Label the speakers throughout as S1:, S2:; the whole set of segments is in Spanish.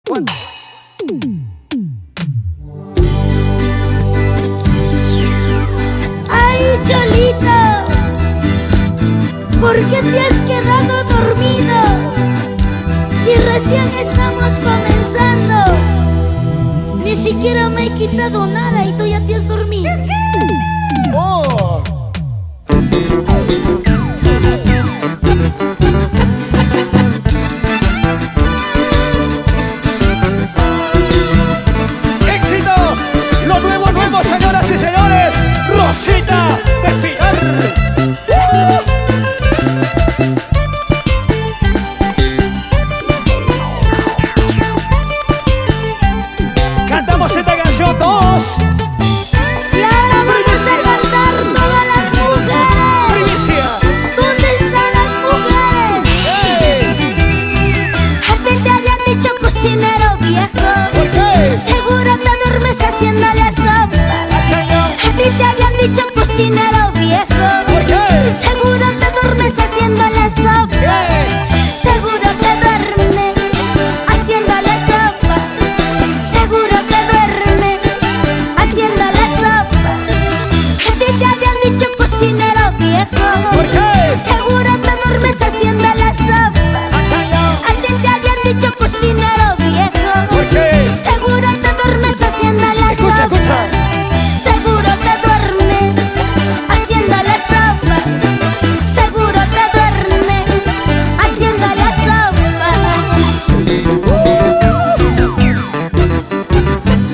S1: One.
S2: Ay, Cholito, ¿por qué te has quedado dormido? Si recién estamos comenzando. Ni siquiera me he quitado nada y tú ya te has dormido.
S1: Oh. ¡Éxito! Lo nuevo, nuevo, señoras y señores. Rosita Espiral. Cantamos esta canción todos.
S2: Y ahora vamos a cantar todas las mujeres.
S1: Primicia.
S2: ¿Dónde están las mujeres?
S1: ¡Hey!
S2: A ti te habían dicho cocinero viejo.
S1: ¿Por qué?
S2: Seguro te duermes haciéndole sopa. A ti te habían dicho cocinero viejo.
S1: ¿Por qué?
S2: Seguro te duermes haciéndole sopa.
S1: ¡Hey!
S2: Seguro te duermes haciéndole sopa. Seguro te duermes haciéndole sopa. A ti te habían dicho cocinero viejo.
S1: ¿Por qué?
S2: Seguro te duermes haciéndole sopa. A ti te habían dicho cocinero viejo.
S1: ¿Por qué?
S2: Seguro te duermes haciéndole
S1: Escucha,
S2: sopa.
S1: escucha.
S2: Seguro te duermes haciéndole sopa. Seguro te duermes haciéndole sopa.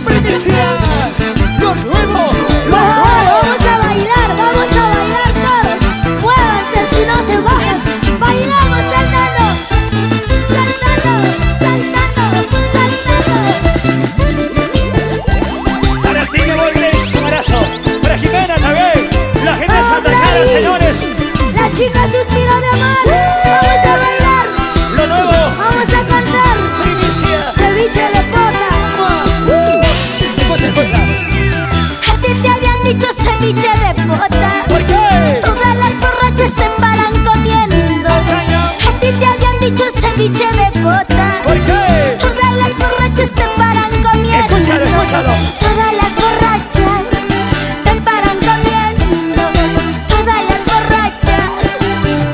S1: ¡Primicia! ¡Lo nuevo! ¡Lo
S2: Ahora
S1: nuevo!
S2: vamos a bailar todos. Muévanse si no se bajan. Bailamos saltando, saltando, saltando, saltando.
S1: Para ti que vuelves, un abrazo. Para Jimena también. La gente de Santa Clara, señores.
S2: La chica suspira de amor. Vamos a bailar,
S1: Lo nuevo.
S2: vamos a cantar.
S1: Primicia.
S2: Ceviche de pota.
S1: Escucha, escucha.
S2: A ti te habían dicho ceviche de pota.
S1: ¿Por qué?
S2: Todas las borrachas te paran comiendo. A ti te habían dicho ceviche de pota.
S1: ¿Por qué?
S2: Todas las borrachas te paran comiendo.
S1: Escúchalo, escúchalo.
S2: Todas las borrachas te paran comiendo. Todas las borrachas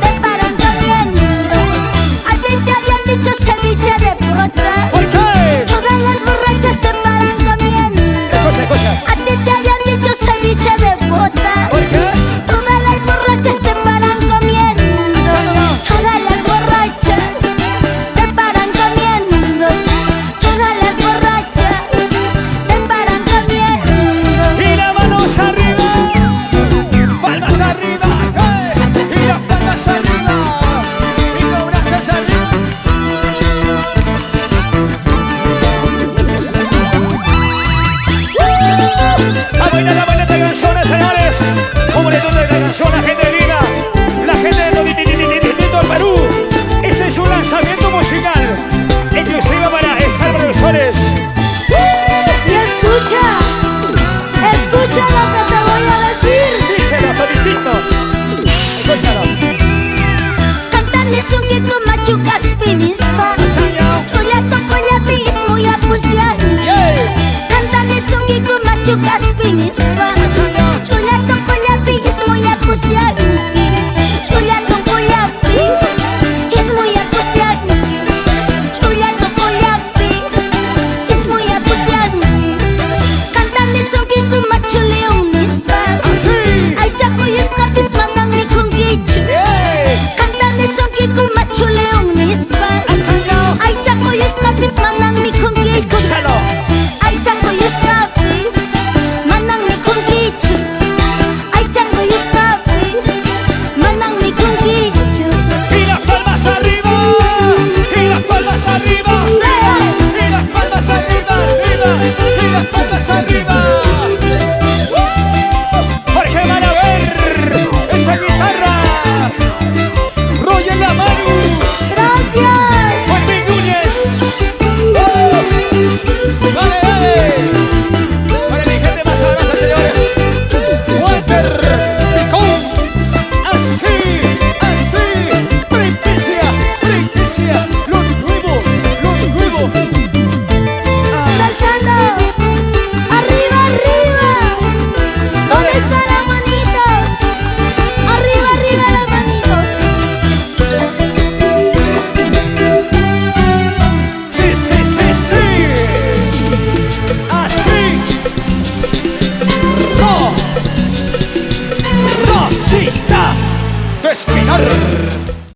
S2: te paran comiendo. A ti te habían dicho ceviche de pota.
S1: ¿Por qué?